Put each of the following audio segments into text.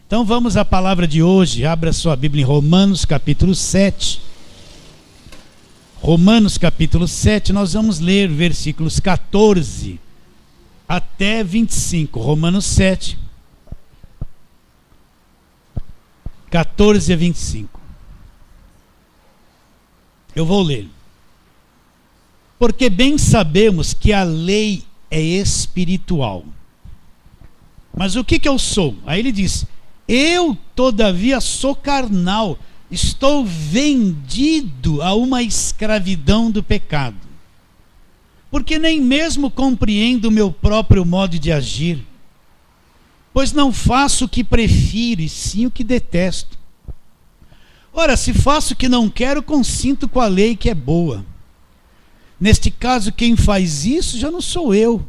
Então vamos à palavra de hoje. Abra sua Bíblia em Romanos capítulo 7. Romanos capítulo 7, nós vamos ler versículos 14 até 25. Romanos 7, 14 a 25. Eu vou ler. Porque bem sabemos que a lei é espiritual. Mas o que eu sou? Aí ele diz: eu, todavia, sou carnal, estou vendido a uma escravidão do pecado. Porque nem mesmo compreendo o meu próprio modo de agir. Pois não faço o que prefiro, e sim o que detesto. Ora, se faço o que não quero, consinto com a lei que é boa. Neste caso, quem faz isso já não sou eu,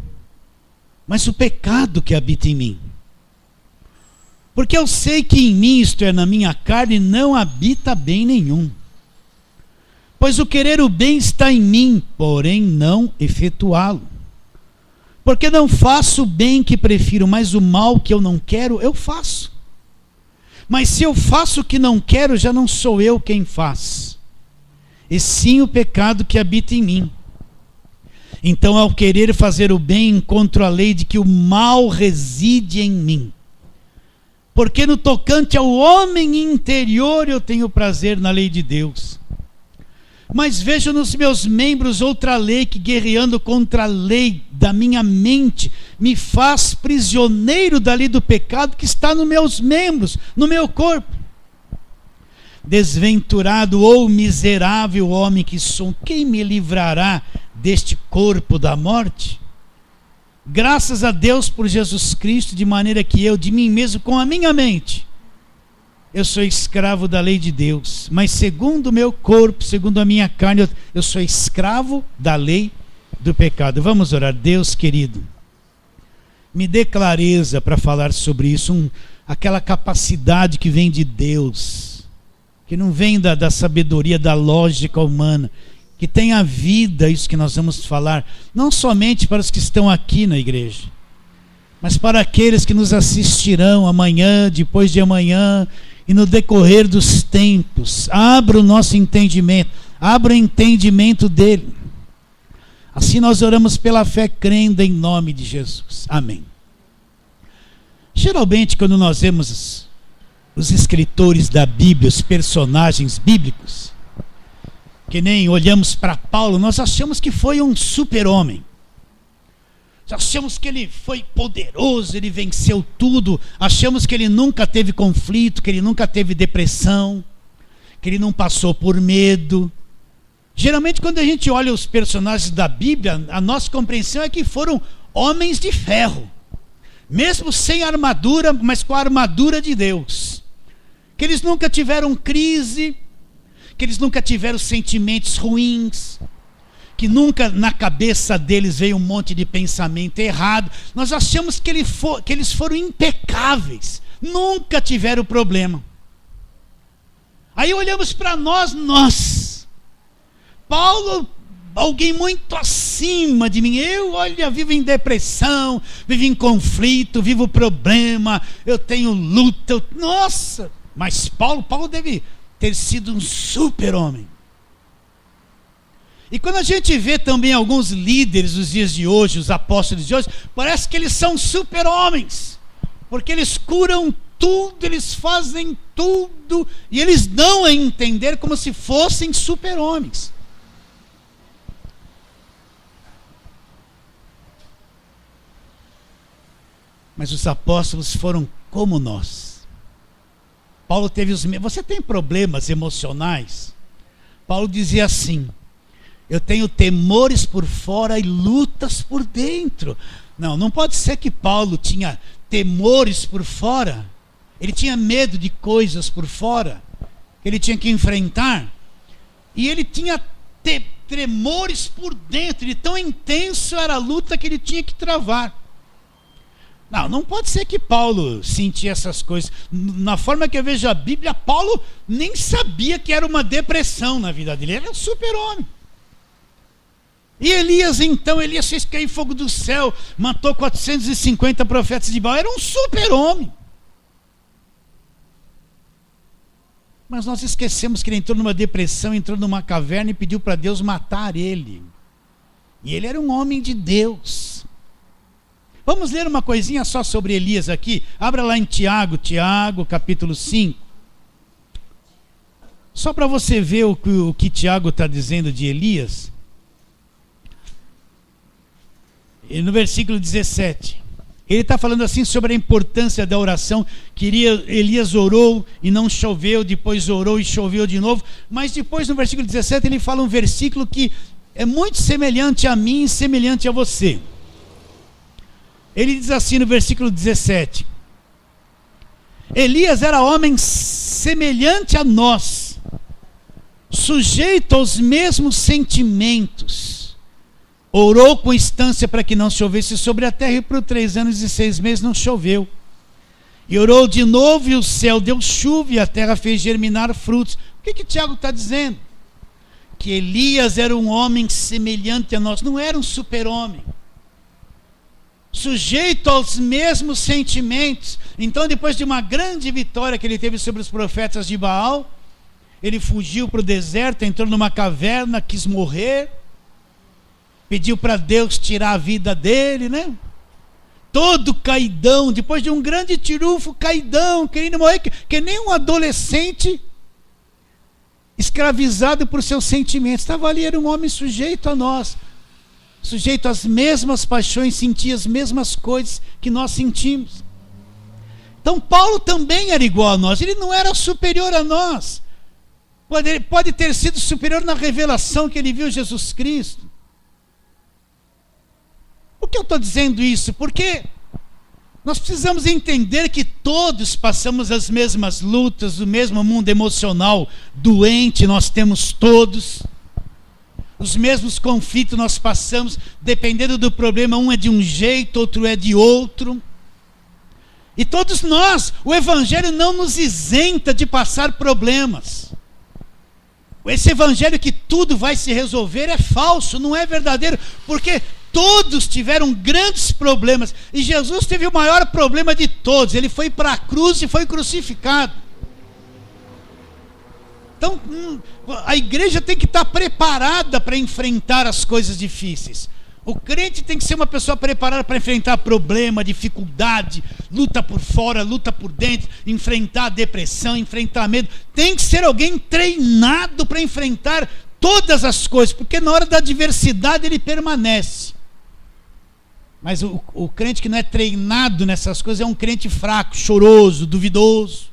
mas o pecado que habita em mim. Porque eu sei que em mim, isto é, na minha carne, não habita bem nenhum. Pois o querer o bem está em mim, porém não efetuá-lo. Porque não faço o bem que prefiro, mas o mal que eu não quero, eu faço. Mas se eu faço o que não quero, já não sou eu quem faz, e sim o pecado que habita em mim. Então, ao querer fazer o bem, encontro a lei de que o mal reside em mim. Porque no tocante ao homem interior eu tenho prazer na lei de Deus. Mas vejo nos meus membros outra lei que, guerreando contra a lei da minha mente, me faz prisioneiro da lei do pecado que está nos meus membros, no meu corpo. Desventurado ou miserável homem que sou, quem me livrará deste corpo da morte? Graças a Deus por Jesus Cristo, de maneira que eu, de mim mesmo, com a minha mente, eu sou escravo da lei de Deus, mas segundo o meu corpo, segundo a minha carne, eu sou escravo da lei do pecado. Vamos orar. Deus querido, me dê clareza para falar sobre isso, aquela capacidade que vem de Deus, que não vem da sabedoria, da lógica humana, que tem a vida, isso que nós vamos falar, não somente para os que estão aqui na igreja, mas para aqueles que nos assistirão amanhã, depois de amanhã, e no decorrer dos tempos. Abra o nosso entendimento, abra o entendimento dele. Assim nós oramos pela fé, crendo em nome de Jesus. Amém. Geralmente, quando nós vemos os escritores da Bíblia, os personagens bíblicos, que nem olhamos para Paulo, nós achamos que foi um super-homem. Achamos que ele foi poderoso, ele venceu tudo. Achamos que ele nunca teve conflito, que ele nunca teve depressão, que ele não passou por medo. Geralmente, quando a gente olha os personagens da Bíblia, a nossa compreensão é que foram homens de ferro, mesmo sem armadura, mas com a armadura de Deus. Que eles nunca tiveram crise, que eles nunca tiveram sentimentos ruins, que nunca na cabeça deles veio um monte de pensamento errado. Nós achamos que eles foram impecáveis, nunca tiveram problema. Aí olhamos para nós, Paulo, alguém muito acima de mim. Eu, olha, vivo em depressão, vivo em conflito, vivo problema, eu tenho luta. Nossa, mas Paulo deve ter sido um super-homem. E quando a gente vê também alguns líderes dos dias de hoje, os apóstolos de hoje, parece que eles são super-homens, porque eles curam tudo, eles fazem tudo, e eles dão a entender como se fossem super-homens. Mas os apóstolos foram como nós. Paulo teve os mesmos. Você tem problemas emocionais? Paulo dizia assim: eu tenho temores por fora e lutas por dentro. Não pode ser que Paulo tinha temores por fora. Ele tinha medo de coisas por fora que ele tinha que enfrentar. E ele tinha tremores por dentro. De tão intenso era a luta que ele tinha que travar. Não pode ser que Paulo sentia essas coisas. Na forma que eu vejo a Bíblia, Paulo nem sabia que era uma depressão na vida dele. Ele era um super-homem. E Elias fez cair fogo do céu, matou 450 profetas de Baal, era um super-homem. Mas nós esquecemos que ele entrou numa depressão, entrou numa caverna e pediu para Deus matar ele. E ele era um homem de Deus. Vamos ler uma coisinha só sobre Elias aqui. Abra lá em Tiago, capítulo 5. Só para você ver o que Tiago está dizendo de Elias. E no versículo 17. Ele está falando assim sobre a importância da oração, que Elias orou e não choveu, depois orou e choveu de novo, mas depois no versículo 17 ele fala um versículo que é muito semelhante a mim e semelhante a você. Ele diz assim no versículo 17: Elias era homem semelhante a nós, sujeito aos mesmos sentimentos. Orou com instância para que não chovesse sobre a terra, e por 3 anos e 6 meses não choveu. E orou de novo, e o céu deu chuva, e a terra fez germinar frutos. O que Tiago está dizendo? Que Elias era um homem semelhante a nós, não era um super-homem, sujeito aos mesmos sentimentos. Então, depois de uma grande vitória que ele teve sobre os profetas de Baal, ele fugiu para o deserto, entrou numa caverna, quis morrer, pediu para Deus tirar a vida dele, né? Todo caidão, depois de um grande tirufo, caidão, querendo morrer, que nem um adolescente escravizado por seus sentimentos. Estava ali, era um homem sujeito a nós, sujeito às mesmas paixões, sentia as mesmas coisas que nós sentimos. Então Paulo também era igual a nós, ele não era superior a nós. Pode ter sido superior na revelação que ele viu Jesus Cristo. Por que eu estou dizendo isso? Porque nós precisamos entender que todos passamos as mesmas lutas, o mesmo mundo emocional doente nós temos todos. Os mesmos conflitos nós passamos, dependendo do problema, um é de um jeito, outro é de outro. E todos nós, o Evangelho não nos isenta de passar problemas. Esse Evangelho que tudo vai se resolver é falso, não é verdadeiro, porque todos tiveram grandes problemas, e Jesus teve o maior problema de todos. Ele foi para a cruz e foi crucificado. Então, a igreja tem que estar preparada para enfrentar as coisas difíceis. O crente tem que ser uma pessoa preparada para enfrentar problema, dificuldade, luta por fora, luta por dentro, enfrentar a depressão, enfrentar medo. Tem que ser alguém treinado para enfrentar todas as coisas, porque na hora da adversidade ele permanece. Mas o crente que não é treinado nessas coisas é um crente fraco, choroso, duvidoso.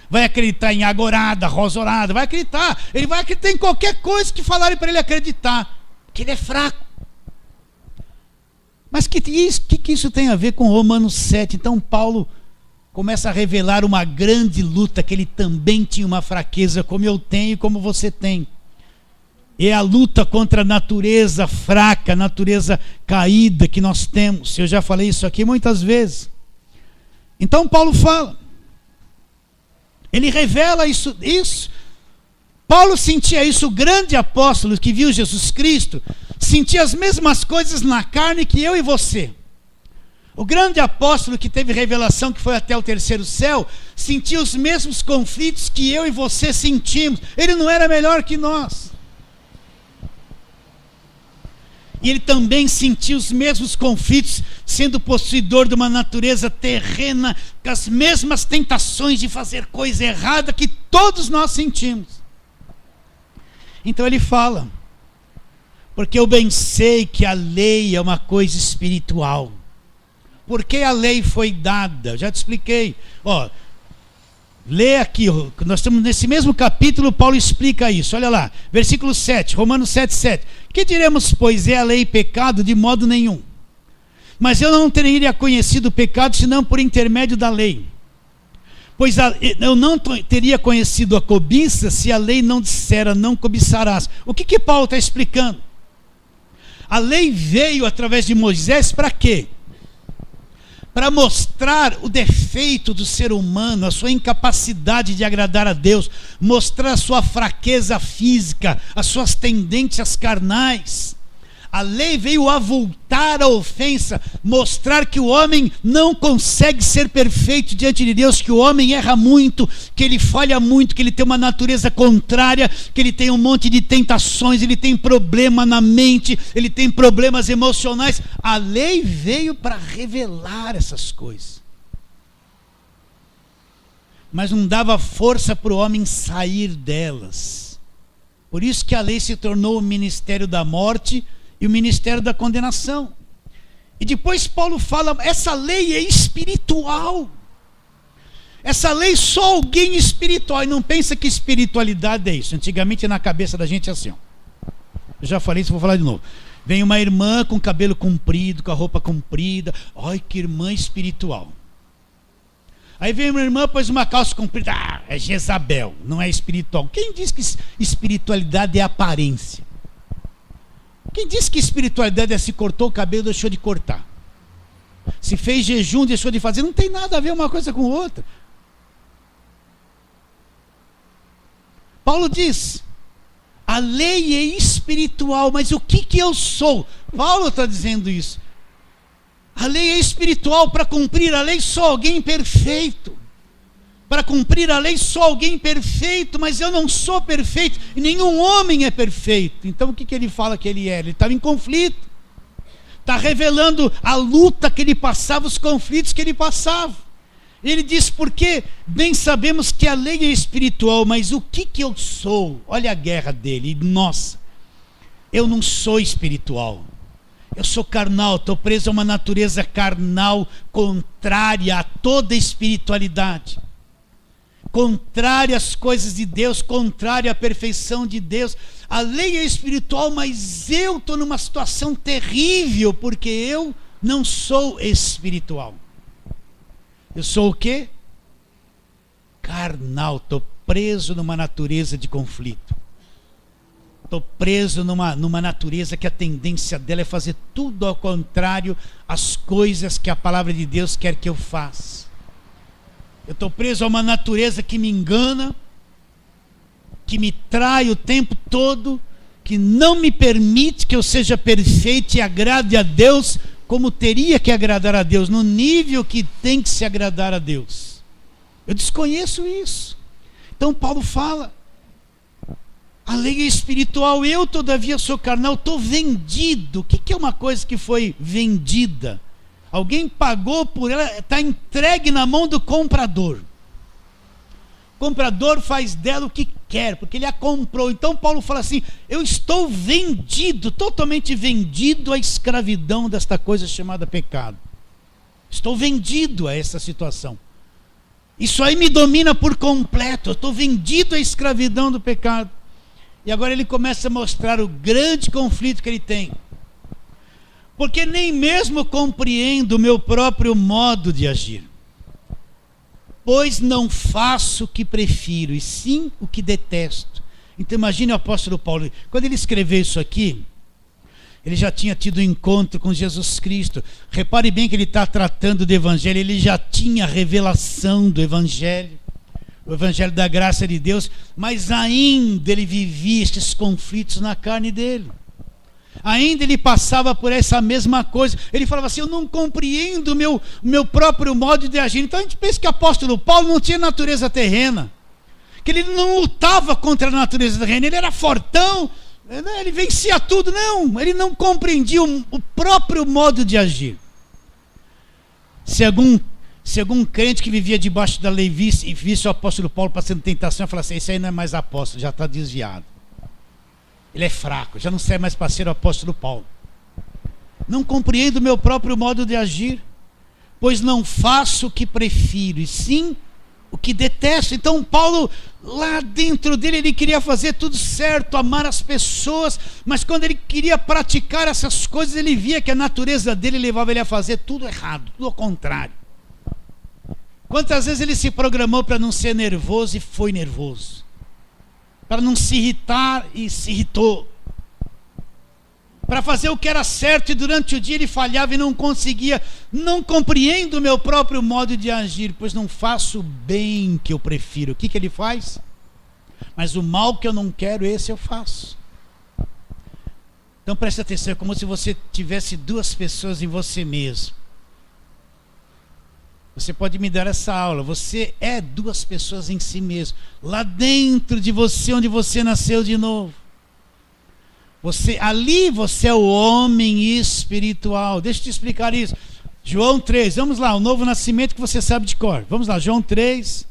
Vai acreditar em agorada, rosorada, vai acreditar. Ele vai acreditar em qualquer coisa que falarem para ele acreditar, porque ele é fraco. Mas que isso tem a ver com Romanos 7? Então Paulo começa a revelar uma grande luta, que ele também tinha uma fraqueza, como eu tenho e como você tem. É a luta contra a natureza fraca, a natureza caída que nós temos. Eu já falei isso aqui muitas vezes. Então Paulo fala, ele revela isso. Paulo sentia isso, o grande apóstolo que viu Jesus Cristo, sentia as mesmas coisas na carne que eu e você. O grande apóstolo que teve revelação, que foi até o 3º céu, sentia os mesmos conflitos que eu e você sentimos. Ele não era melhor que nós. E ele também sentiu os mesmos conflitos, sendo possuidor de uma natureza terrena, com as mesmas tentações de fazer coisa errada que todos nós sentimos. Então ele fala, porque eu bem sei que a lei é uma coisa espiritual. Porque a lei foi dada, já te expliquei. Lê aqui, nós estamos nesse mesmo capítulo, Paulo explica isso, olha lá, versículo 7, Romanos 7:7. Que diremos, pois, é a lei pecado? De modo nenhum. Mas eu não teria conhecido o pecado, senão por intermédio da lei. Pois eu não teria conhecido a cobiça, se a lei não dissera, não cobiçarás. O que Paulo está explicando? A lei veio através de Moisés para quê? Para mostrar o defeito do ser humano, a sua incapacidade de agradar a Deus, mostrar a sua fraqueza física, as suas tendências carnais. A lei veio avultar a ofensa, mostrar que o homem não consegue ser perfeito diante de Deus, que o homem erra muito, que ele falha muito, que ele tem uma natureza contrária, que ele tem um monte de tentações, ele tem problema na mente, ele tem problemas emocionais. A lei veio para revelar essas coisas. Mas não dava força para o homem sair delas. Por isso que a lei se tornou o ministério da morte e o ministério da condenação. E depois Paulo fala, essa lei é espiritual. Essa lei só alguém espiritual. E não pensa que espiritualidade é isso. Antigamente na cabeça da gente é assim. Ó. Eu já falei isso, vou falar de novo. Vem uma irmã com cabelo comprido, com a roupa comprida. Ai, que irmã espiritual. Aí vem uma irmã, pôs uma calça comprida. Ah, é Jezabel, não é espiritual. Quem diz que espiritualidade é aparência? Quem diz que espiritualidade é se cortou o cabelo, deixou de cortar? Se fez jejum, deixou de fazer? Não tem nada a ver uma coisa com outra. Paulo diz, a lei é espiritual, mas o que eu sou? Paulo está dizendo isso. A lei é espiritual, para cumprir a lei só alguém perfeito. Para cumprir a lei só alguém perfeito, mas eu não sou perfeito, e nenhum homem é perfeito. Então o que ele fala que ele era? Ele estava em conflito. Está revelando a luta que ele passava, os conflitos que ele passava. Ele diz, porque bem sabemos que a lei é espiritual, mas o que eu sou? Olha a guerra dele, nossa, eu não sou espiritual. Eu sou carnal, estou preso a uma natureza carnal, contrária a toda espiritualidade, contrária às coisas de Deus, contrária à perfeição de Deus. A lei é espiritual, mas eu estou numa situação terrível, porque eu não sou espiritual. Eu sou o quê? Carnal, estou preso numa natureza de conflito. Estou preso numa natureza que a tendência dela é fazer tudo ao contrário às coisas que a palavra de Deus quer que eu faça. Eu estou preso a uma natureza que me engana, que me trai o tempo todo, que não me permite que eu seja perfeito e agrade a Deus como teria que agradar a Deus, no nível que tem que se agradar a Deus. Eu desconheço isso. Então Paulo fala, a lei é espiritual, eu todavia sou carnal, estou vendido. O que é uma coisa que foi vendida? Alguém pagou por ela, está entregue na mão do comprador. O comprador faz dela o que quer, porque ele a comprou. Então Paulo fala assim, eu estou vendido, totalmente vendido à escravidão desta coisa chamada pecado. Estou vendido a essa situação. Isso aí me domina por completo, eu estou vendido à escravidão do pecado. E agora ele começa a mostrar o grande conflito que ele tem. Porque nem mesmo compreendo o meu próprio modo de agir. Pois não faço o que prefiro, e sim o que detesto. Então imagine o apóstolo Paulo, quando ele escreveu isso aqui, ele já tinha tido um encontro com Jesus Cristo. Repare bem que ele está tratando do Evangelho, ele já tinha a revelação do Evangelho. O Evangelho da graça de Deus, mas ainda ele vivia estes conflitos na carne dele. Ainda ele passava por essa mesma coisa. Ele falava assim, eu não compreendo o meu próprio modo de agir. Então a gente pensa que o apóstolo Paulo não tinha natureza terrena, que ele não lutava contra a natureza terrena, ele era fortão, ele vencia tudo. Não, ele não compreendia o próprio modo de agir. Se algum crente que vivia debaixo da lei visse o apóstolo Paulo passando tentação, fala assim, esse aí não é mais apóstolo, já está desviado. Ele é fraco, já não serve mais para ser o apóstolo Paulo. Não compreendo o meu próprio modo de agir, pois não faço o que prefiro, e sim o que detesto. Então Paulo, lá dentro dele, ele queria fazer tudo certo, amar as pessoas, mas quando ele queria praticar essas coisas, ele via que a natureza dele levava ele a fazer tudo errado, tudo ao contrário. Quantas vezes ele se programou para não ser nervoso e foi nervoso, para não se irritar e se irritou, para fazer o que era certo e durante o dia ele falhava e não conseguia. Não compreendo o meu próprio modo de agir, pois não faço o bem que eu prefiro. O que ele faz? Mas o mal que eu não quero, esse eu faço. Então preste atenção, é como se você tivesse duas pessoas em você mesmo. Você pode me dar essa aula. Você é duas pessoas em si mesmo. Lá dentro de você, onde você nasceu de novo. Ali você é o homem espiritual. Deixa eu te explicar isso. João 3, vamos lá, o novo nascimento que você sabe de cor. Vamos lá, João 3.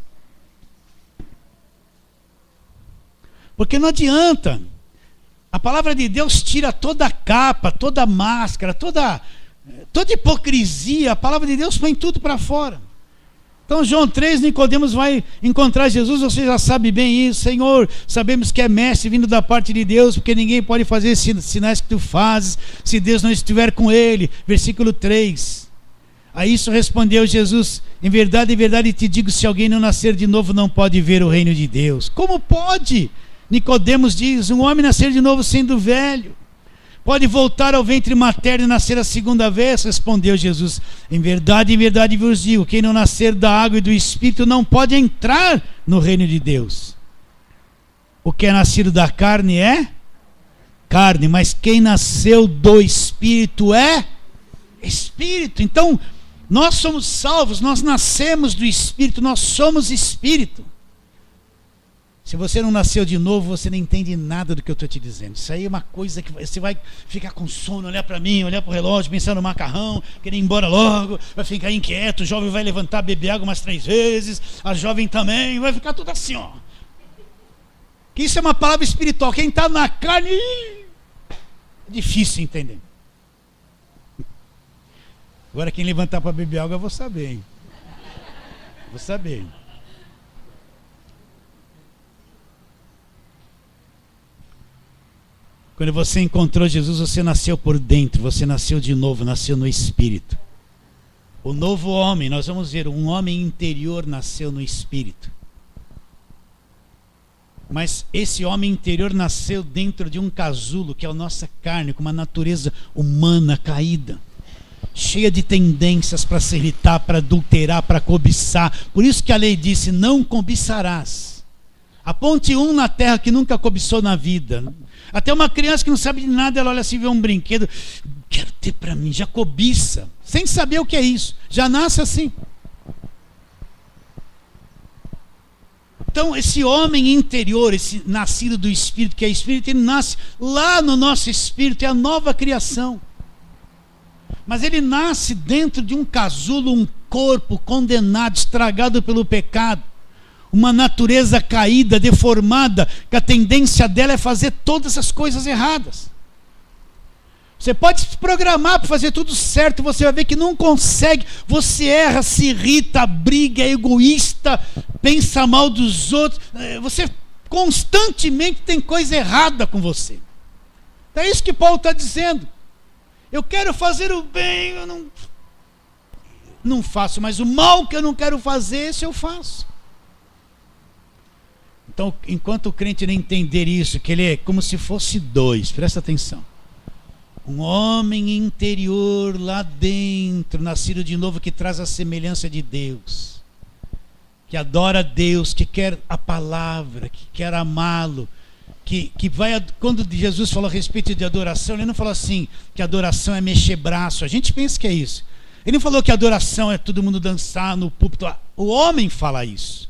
Porque não adianta. A palavra de Deus tira toda a capa, toda a máscara, toda hipocrisia. A palavra de Deus põe tudo para fora. Então João 3, Nicodemos vai encontrar Jesus. Você já sabe bem isso. Senhor, sabemos que é mestre vindo da parte de Deus, porque ninguém pode fazer esses sinais que tu fazes se Deus não estiver com ele. Versículo 3. A isso respondeu Jesus: em verdade te digo, se alguém não nascer de novo não pode ver o reino de Deus. Como pode? Nicodemos diz: um homem nascer de novo sendo velho pode voltar ao ventre materno e nascer a segunda vez? Respondeu Jesus: em verdade vos digo, quem não nascer da água e do Espírito não pode entrar no reino de Deus. O que é nascido da carne é carne, mas quem nasceu do Espírito é Espírito. Então nós somos salvos, nós nascemos do Espírito, nós somos Espírito. Se você não nasceu de novo, você não entende nada do que eu estou te dizendo. Isso aí é uma coisa que você vai ficar com sono, olhar para mim, olhar para o relógio, pensar no macarrão, querer ir embora logo, vai ficar inquieto, o jovem vai levantar, beber água umas 3 vezes, a jovem também, vai ficar tudo assim, ó. Que isso é uma palavra espiritual. Quem está na carne, é difícil entender. Agora quem levantar para beber água eu vou saber, hein? Vou saber. Quando você encontrou Jesus, você nasceu por dentro, você nasceu de novo, nasceu no Espírito. O novo homem, nós vamos ver, um homem interior nasceu no Espírito. Mas esse homem interior nasceu dentro de um casulo, que é a nossa carne, com uma natureza humana caída, cheia de tendências para se irritar, para adulterar, para cobiçar. Por isso que a lei disse: não cobiçarás. Aponte um na terra que nunca cobiçou na vida. Até uma criança que não sabe de nada, ela olha assim, vê um brinquedo, quero ter para mim, já cobiça, sem saber o que é isso, já nasce assim. Então esse homem interior, esse nascido do Espírito, que é Espírito, ele nasce lá no nosso Espírito, é a nova criação. Mas ele nasce dentro de um casulo, um corpo condenado, estragado pelo pecado. Uma natureza caída, deformada, que a tendência dela é fazer todas as coisas erradas. Você pode se programar para fazer tudo certo, você vai ver que não consegue, você erra, se irrita, briga, é egoísta, pensa mal dos outros, você constantemente tem coisa errada com você. É isso que Paulo está dizendo. Eu quero fazer o bem, eu não faço, mas o mal que eu não quero fazer, esse eu faço. Então, enquanto o crente não entender isso, que ele é como se fosse dois, presta atenção. Um homem interior lá dentro, nascido de novo, que traz a semelhança de Deus, que adora a Deus, que quer a palavra, que quer amá-lo, que vai, quando Jesus falou a respeito de adoração, ele não falou assim, que adoração é mexer braço, a gente pensa que é isso. Ele não falou que adoração é todo mundo dançar no púlpito, o homem fala isso.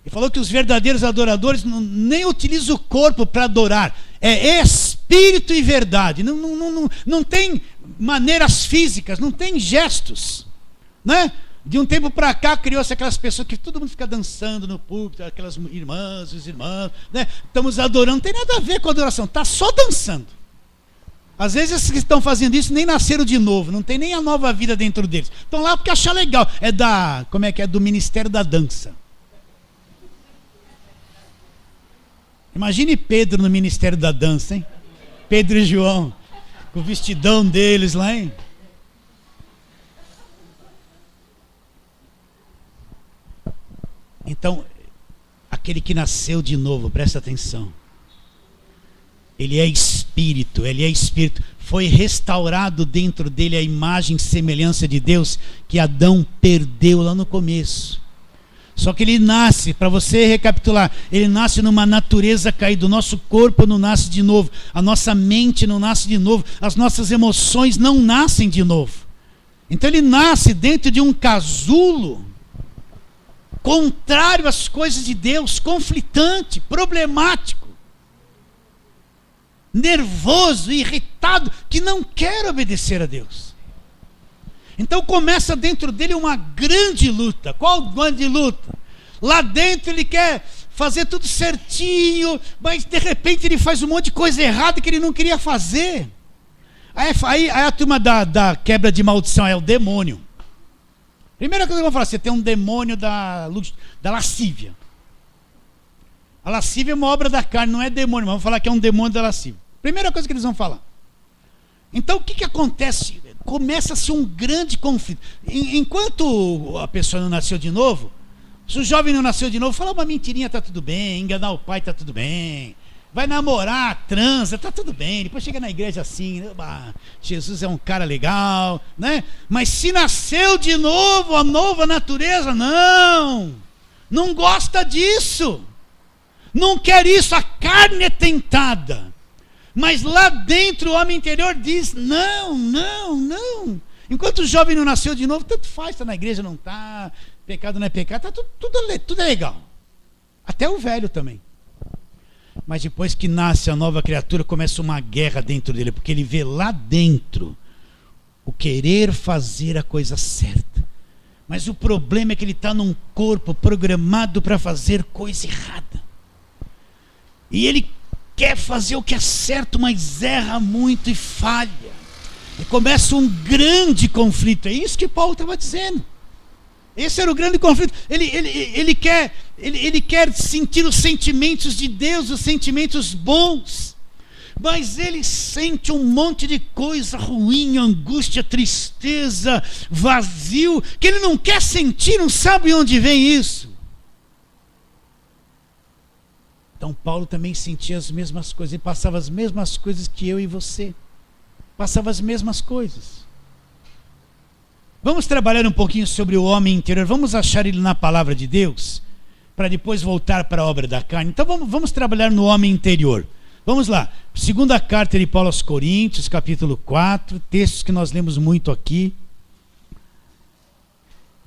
Ele falou que os verdadeiros adoradores nem utilizam o corpo para adorar, é espírito e verdade, não tem maneiras físicas, não tem gestos, né? De um tempo para cá criou-se aquelas pessoas que todo mundo fica dançando no púlpito, aquelas irmãs, os irmãos, né? Estamos adorando, não tem nada a ver com adoração, está só dançando. Às vezes esses que estão fazendo isso nem nasceram de novo, não tem nem a nova vida dentro deles, estão lá porque acham legal, é do Ministério da Dança. Imagine Pedro no Ministério da Dança, hein? Pedro e João, com o vestidão deles lá, hein? Então, aquele que nasceu de novo, presta atenção. Ele é espírito, foi restaurado dentro dele a imagem e semelhança de Deus que Adão perdeu lá no começo. Só que ele nasce, para você recapitular, ele nasce numa natureza caída. O nosso corpo não nasce de novo, a nossa mente não nasce de novo, as nossas emoções não nascem de novo. Então ele nasce dentro de um casulo contrário às coisas de Deus, conflitante, problemático, nervoso, irritado, que não quer obedecer a Deus. Então começa dentro dele uma grande luta. Qual grande luta? Lá dentro ele quer fazer tudo certinho, mas de repente ele faz um monte de coisa errada que ele não queria fazer. Aí a turma da quebra de maldição é o demônio. Primeira coisa que eu vou falar, você tem um demônio da lascívia. A lascívia é uma obra da carne, não é demônio, mas vamos falar que é um demônio da lascívia. Primeira coisa que eles vão falar. Então o que acontece? Começa-se um grande conflito. Enquanto a pessoa não nasceu de novo, se o jovem não nasceu de novo, fala uma mentirinha, tá tudo bem, enganar o pai, tá tudo bem, vai namorar, transa, tá tudo bem, depois chega na igreja assim, Jesus é um cara legal, né? Mas se nasceu de novo, a nova natureza, não gosta disso, não quer isso, a carne é tentada. Mas lá dentro o homem interior diz, não. Enquanto o jovem não nasceu de novo, tanto faz, está na igreja, não está, pecado não é pecado, tá tudo é legal. Até o velho também. Mas depois que nasce a nova criatura, começa uma guerra dentro dele, porque ele vê lá dentro o querer fazer a coisa certa. Mas o problema é que ele está num corpo programado para fazer coisa errada. E ele quer fazer o que é certo, mas erra muito e falha. E começa um grande conflito. É isso que Paulo estava dizendo. Esse era o grande conflito. Ele quer sentir os sentimentos de Deus, os sentimentos bons. Mas ele sente um monte de coisa ruim, angústia, tristeza, vazio, que ele não quer sentir, não sabe onde vem isso. Então Paulo também sentia as mesmas coisas, ele passava as mesmas coisas que eu e você. Passava as mesmas coisas. Vamos trabalhar um pouquinho sobre o homem interior, vamos achar ele na palavra de Deus, para depois voltar para a obra da carne. Então vamos trabalhar no homem interior. Vamos lá, segunda carta de Paulo aos Coríntios, capítulo 4, textos que nós lemos muito aqui.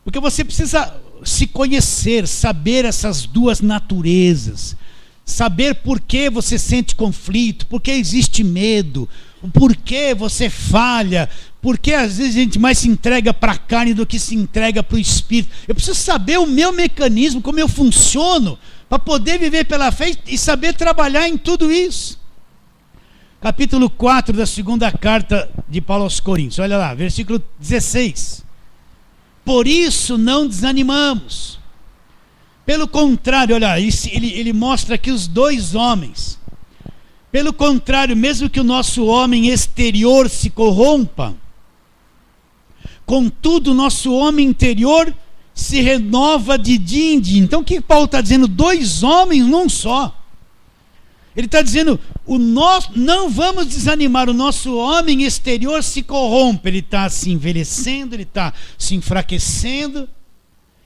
Porque você precisa se conhecer, saber essas duas naturezas. Saber por que você sente conflito, por que existe medo, por que você falha, por que às vezes a gente mais se entrega para a carne do que se entrega para o espírito. Eu preciso saber o meu mecanismo, como eu funciono, para poder viver pela fé e saber trabalhar em tudo isso. Capítulo 4 da segunda carta de Paulo aos Coríntios, olha lá, versículo 16. Por isso não desanimamos. Pelo contrário, olha, ele mostra aqui os dois homens. Pelo contrário, mesmo que o nosso homem exterior se corrompa, contudo o nosso homem interior se renova de dia em dia. Então o que Paulo está dizendo? Dois homens num só. Ele está dizendo, não vamos desanimar, o nosso homem exterior se corrompe, ele está se envelhecendo, ele está se enfraquecendo.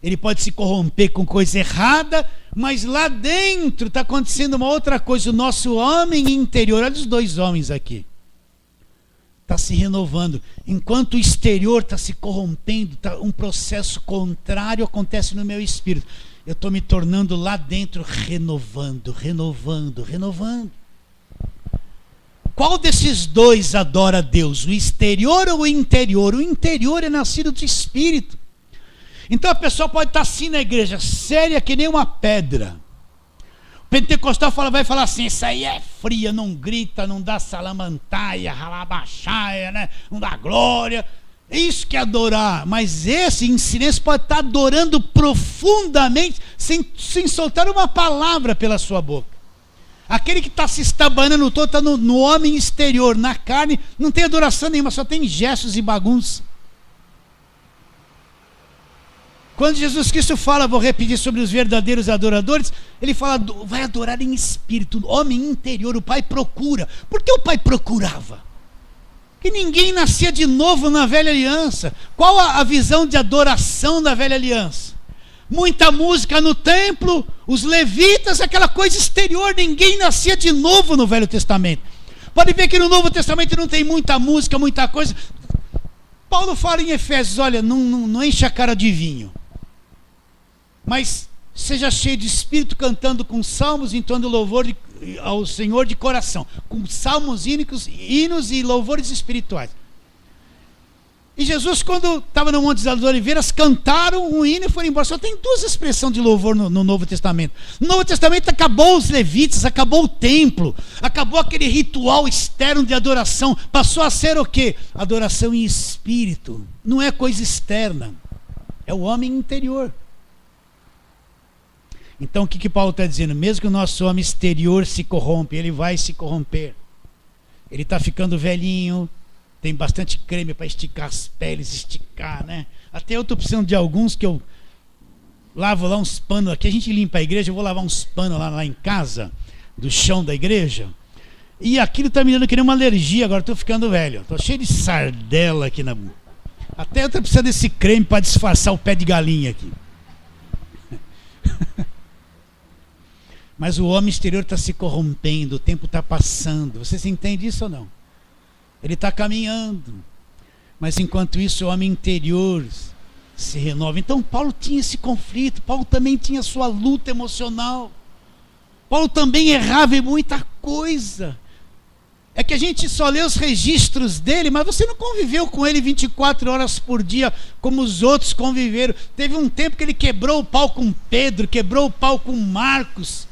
Ele pode se corromper com coisa errada, mas lá dentro está acontecendo uma outra coisa. O nosso homem interior, olha os dois homens aqui, está se renovando. Enquanto o exterior está se corrompendo, um processo contrário acontece no meu espírito. Eu estou me tornando lá dentro renovando. Qual desses dois adora a Deus? O exterior ou o interior? O interior é nascido do espírito. Então a pessoa pode estar assim na igreja, séria que nem uma pedra. O pentecostal vai falar assim, isso aí é fria, não grita, não dá salamantaia, ralabaxaia, né? Não dá glória. É isso que é adorar. Mas esse em silêncio pode estar adorando profundamente, sem soltar uma palavra pela sua boca. Aquele que está se estabanando todo, está no homem exterior, na carne, não tem adoração nenhuma, só tem gestos e bagunça. Quando Jesus Cristo fala, vou repetir, sobre os verdadeiros adoradores, ele fala, vai adorar em espírito, homem interior, o Pai procura. Por que o Pai procurava? Porque ninguém nascia de novo na velha aliança. Qual a visão de adoração da velha aliança? muita música no templo, os levitas, aquela coisa exterior, ninguém nascia de novo no Velho Testamento. Pode ver que no Novo Testamento não tem muita música, muita coisa. Paulo fala em Efésios, olha, não enche a cara de vinho, mas seja cheio de espírito, cantando com salmos, entoando louvor ao Senhor de coração, com salmos, hinos e louvores espirituais. E Jesus, quando estava no Monte das Oliveiras, cantaram um hino e foram embora. Só tem duas expressões de louvor no Novo Testamento. No Novo Testamento acabou os levitas, acabou o templo, acabou aquele ritual externo de adoração. Passou a ser o quê? Adoração em espírito. Não é coisa externa, é o homem interior. Então o que Paulo está dizendo? Mesmo que o nosso homem exterior se corrompe, ele vai se corromper. Ele está ficando velhinho, tem bastante creme para esticar as peles, esticar, né? Até eu estou precisando de alguns que eu lavo lá uns panos. Aqui a gente limpa a igreja, eu vou lavar uns panos lá em casa, do chão da igreja. E aquilo está me dando que nem uma alergia, agora estou ficando velho. Estou cheio de sardela aqui na... Até eu estou precisando desse creme para disfarçar o pé de galinha aqui. Mas o homem exterior está se corrompendo, o tempo está passando. Vocês entendem isso ou não? Ele está caminhando. Mas enquanto isso, o homem interior se renova. Então Paulo tinha esse conflito, Paulo também tinha sua luta emocional. Paulo também errava em muita coisa. É que a gente só lê os registros dele, mas você não conviveu com ele 24 horas por dia, como os outros conviveram. Teve um tempo que ele quebrou o pau com Pedro, quebrou o pau com Marcos,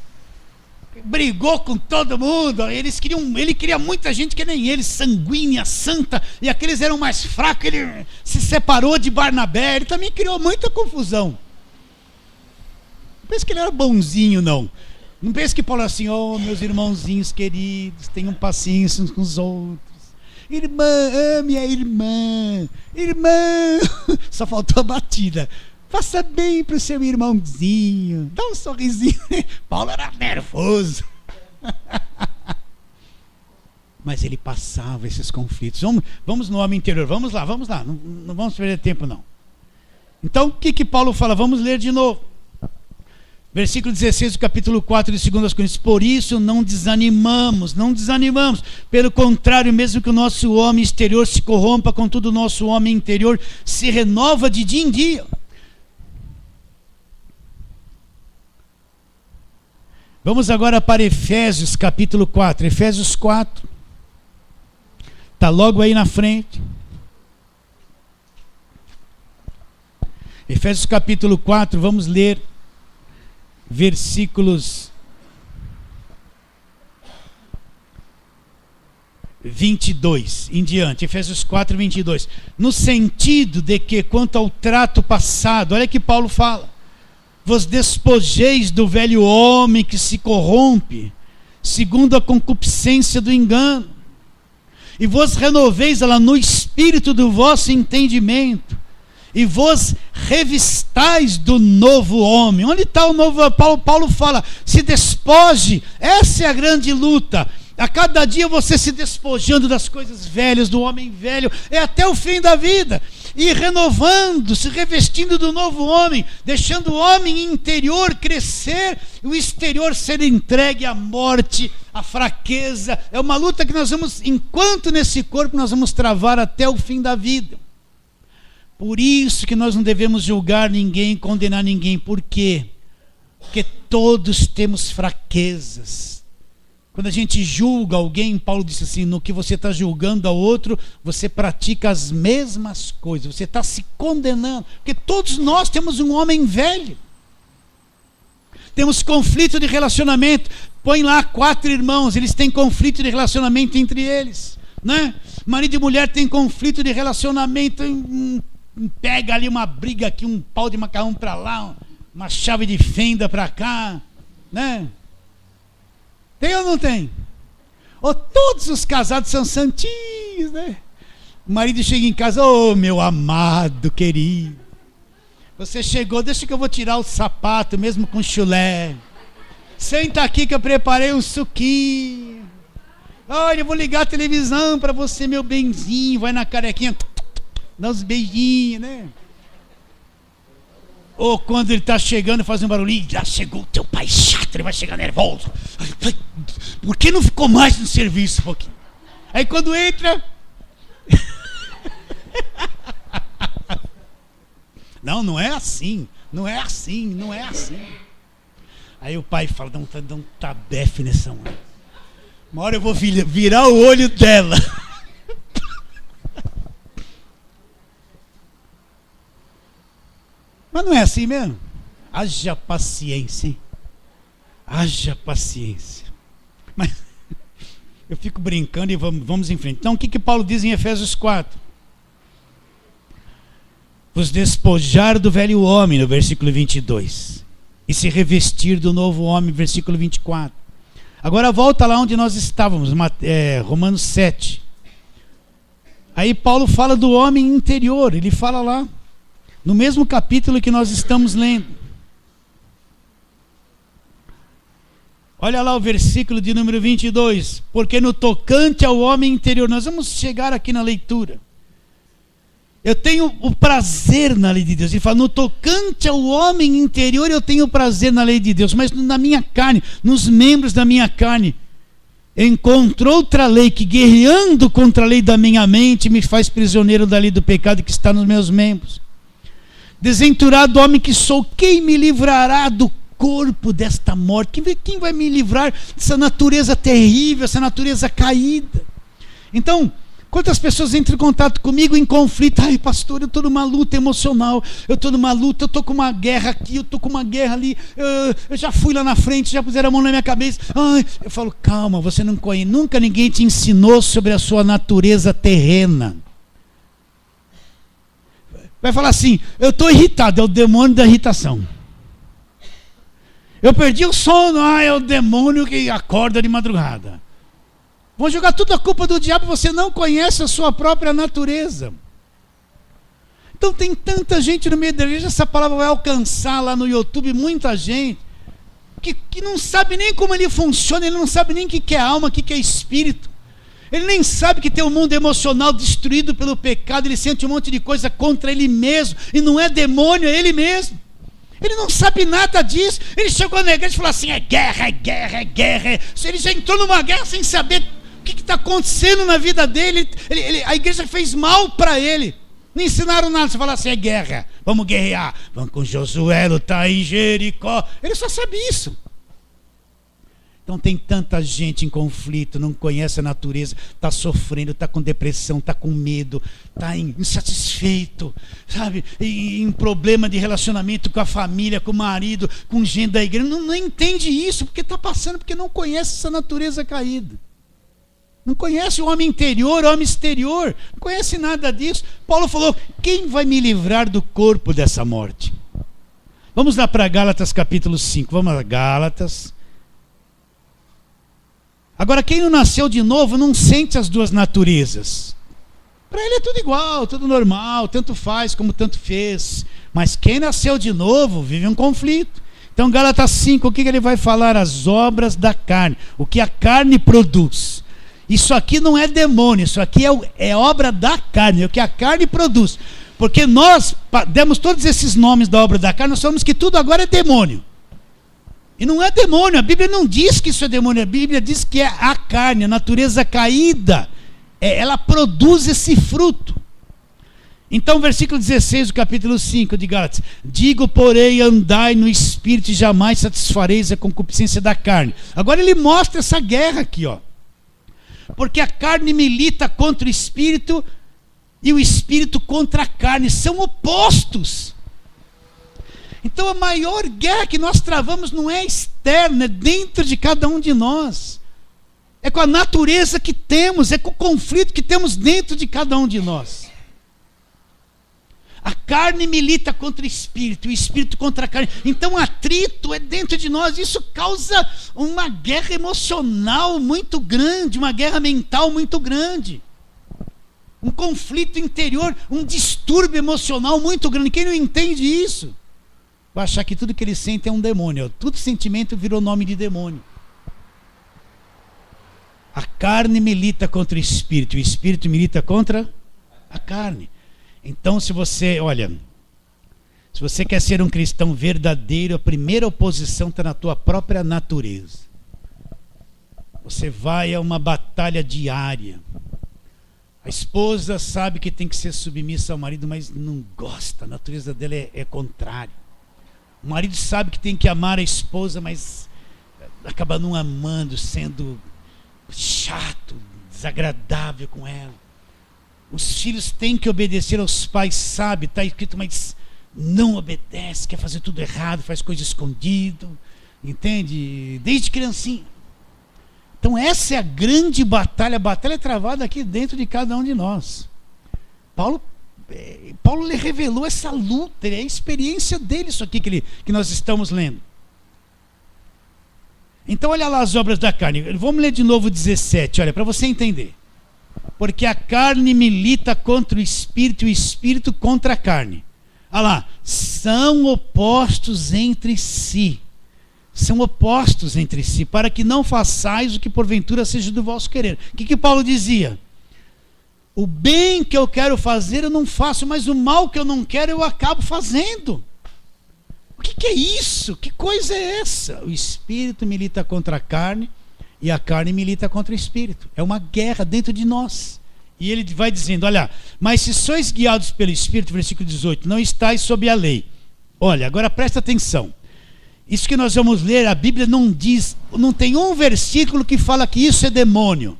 brigou com todo mundo. Ele queria muita gente que nem ele, sanguínea, santa, e aqueles eram mais fracos. Ele se separou de Barnabé, ele também criou muita confusão. Não pense que ele era bonzinho, não. Não pense que Paulo é assim, oh, meus irmãozinhos queridos, tenham paciência uns com os outros. Irmã, ame a irmã. Irmã, só faltou a batida. Faça bem para o seu irmãozinho. Dá um sorrisinho. Paulo era nervoso. Mas ele passava esses conflitos. Vamos no homem interior. Vamos lá. Não vamos perder tempo, não. Então, o que Paulo fala? Vamos ler de novo. Versículo 16 do capítulo 4 de 2 Coríntios. Por isso não desanimamos. Pelo contrário, mesmo que o nosso homem exterior se corrompa, contudo o nosso homem interior se renova de dia em dia. Vamos agora para Efésios capítulo 4. Efésios 4. Está logo aí na frente. Efésios capítulo 4, vamos ler versículos 22 em diante. Efésios 4, 22. No sentido de que, quanto ao trato passado, olha que Paulo fala: vos despojeis do velho homem que se corrompe, segundo a concupiscência do engano, e vos renoveis ela no espírito do vosso entendimento, e vos revistais do novo homem. Onde está o novo? Paulo fala, se despoje. Essa é a grande luta. A cada dia você se despojando das coisas velhas, do homem velho, é até o fim da vida. E renovando, se revestindo do novo homem, deixando o homem interior crescer e o exterior ser entregue à morte, à fraqueza. É uma luta que nós vamos, enquanto nesse corpo, nós vamos travar até o fim da vida. Por isso que nós não devemos julgar ninguém, condenar ninguém. Por quê? Porque todos temos fraquezas. Quando a gente julga alguém, Paulo disse assim, no que você está julgando ao outro, você pratica as mesmas coisas, você está se condenando, porque todos nós temos um homem velho, temos conflito de relacionamento. Põe lá 4 irmãos, eles têm conflito de relacionamento entre eles, né? Marido e mulher têm conflito de relacionamento, pega ali uma briga aqui, um pau de macarrão para lá, uma chave de fenda para cá, né? Tem ou não tem? Ou todos os casados são santinhos, né? O marido chega em casa, ô meu amado querido, você chegou, deixa que eu vou tirar o sapato, mesmo com chulé. Senta aqui que eu preparei um suquinho. Olha, eu vou ligar a televisão para você, meu benzinho. Vai na carequinha, dá uns beijinhos, né? Ou quando ele está chegando e faz um barulhinho, já chegou o teu pai chato, ele vai chegar nervoso. Por que não ficou mais no serviço um pouquinho? Aí quando entra... Não é assim, não é assim, não é assim. Aí o pai fala, dá um tabefe nessa mãe. Uma hora eu vou virar o olho dela. Mas não é assim mesmo? Haja paciência, hein? Haja paciência. Mas eu fico brincando e vamos em frente. Então o que Paulo diz em Efésios 4? Vos despojar do velho homem, no versículo 22. E se revestir do novo homem, versículo 24. Agora volta lá onde nós estávamos, Romanos 7. Aí Paulo fala do homem interior, ele fala lá, no mesmo capítulo que nós estamos lendo. Olha lá o versículo de número 22. Porque no tocante ao homem interior, nós vamos chegar aqui na leitura. Eu tenho o prazer na lei de Deus. Ele fala, no tocante ao homem interior eu tenho prazer na lei de Deus, mas na minha carne, nos membros da minha carne, eu encontro outra lei que, guerreando contra a lei da minha mente, me faz prisioneiro da lei do pecado que está nos meus membros. Desventurado homem que sou, quem me livrará do corpo desta morte? Quem vai me livrar dessa natureza terrível, essa natureza caída? Então, quantas pessoas entram em contato comigo em conflito? Ai, pastor, eu estou numa luta emocional, eu estou numa luta, eu estou com uma guerra aqui, eu estou com uma guerra ali, eu já fui lá na frente, já puseram a mão na minha cabeça. Ai, eu falo, calma, você não conhece, nunca ninguém te ensinou sobre a sua natureza terrena. Vai falar assim, eu estou irritado, é o demônio da irritação. Eu perdi o sono, é o demônio que acorda de madrugada. Vão jogar tudo a culpa do diabo, você não conhece a sua própria natureza. Então tem tanta gente no meio da igreja, essa palavra vai alcançar lá no YouTube muita gente, que não sabe nem como ele funciona, ele não sabe nem o que é alma, o que é espírito. Ele nem sabe que tem um mundo emocional destruído pelo pecado, ele sente um monte de coisa contra ele mesmo, e não é demônio, é ele mesmo. Ele não sabe nada disso. Ele chegou na igreja e falou assim, é guerra, é guerra, é guerra. Ele já entrou numa guerra sem saber o que está acontecendo na vida dele. A igreja fez mal para ele. Não ensinaram nada. Você fala assim, é guerra, vamos guerrear, vamos com Josué lutar em Jericó. Ele só sabe isso. Então tem tanta gente em conflito, não conhece a natureza, está sofrendo, está com depressão, está com medo, está insatisfeito, sabe? Em problema de relacionamento com a família, com o marido, com gente da igreja. Não entende isso, porque está passando, porque não conhece essa natureza caída. Não conhece o homem interior, o homem exterior, não conhece nada disso. Paulo falou, quem vai me livrar do corpo dessa morte? Vamos lá para Gálatas capítulo 5, vamos lá, Gálatas. Agora, quem não nasceu de novo não sente as duas naturezas. Para ele é tudo igual, tudo normal, tanto faz como tanto fez. Mas quem nasceu de novo vive um conflito. Então, Gálatas 5, o que ele vai falar? As obras da carne, o que a carne produz. Isso aqui não é demônio, isso aqui é obra da carne, é o que a carne produz. Porque nós demos todos esses nomes da obra da carne, nós falamos que tudo agora é demônio. E não é demônio, a Bíblia não diz que isso é demônio, a Bíblia diz que é a carne, a natureza caída, ela produz esse fruto. Então, versículo 16 do capítulo 5 de Gálatas, digo, porém, andai no Espírito e jamais satisfareis a concupiscência da carne. Agora ele mostra essa guerra aqui, ó. Porque a carne milita contra o Espírito e o Espírito contra a carne, são opostos. Então a maior guerra que nós travamos não é externa, é dentro de cada um de nós. É com a natureza que temos, é com o conflito que temos dentro de cada um de nós. A carne milita contra o espírito contra a carne. Então o atrito é dentro de nós, isso causa uma guerra emocional muito grande, uma guerra mental muito grande. Um conflito interior, um distúrbio emocional muito grande. Quem não entende isso? Vai achar que tudo que ele sente é um demônio. Todo sentimento virou nome de demônio. A carne milita contra o espírito milita contra a carne. Então, se você Se você quer ser um cristão verdadeiro, a primeira oposição está na tua própria natureza. Você vai a uma batalha diária. A esposa sabe que tem que ser submissa ao marido, mas não gosta, a natureza dela é contrária. O marido sabe que tem que amar a esposa, mas acaba não amando, sendo chato, desagradável com ela. Os filhos têm que obedecer aos pais, sabe, está escrito, mas não obedece, quer fazer tudo errado, faz coisa escondido, entende? Desde criancinha. Então essa é a grande batalha, a batalha é travada aqui dentro de cada um de nós. Paulo lhe revelou essa luta, é a experiência dele isso aqui que nós estamos lendo. Então olha lá as obras da carne, vamos ler de novo 17, olha, para você entender. Porque a carne milita contra o espírito e o espírito contra a carne. Olha lá, são opostos entre si. São opostos entre si, para que não façais o que porventura seja do vosso querer. O que Paulo dizia? O bem que eu quero fazer eu não faço, mas o mal que eu não quero eu acabo fazendo. O que é isso? Que coisa é essa? O espírito milita contra a carne e a carne milita contra o espírito. É uma guerra dentro de nós. E ele vai dizendo, olha, mas se sois guiados pelo espírito, versículo 18, não estáis sob a lei. Olha, agora presta atenção. Isso que nós vamos ler, a Bíblia não diz, não tem um versículo que fala que isso é demônio.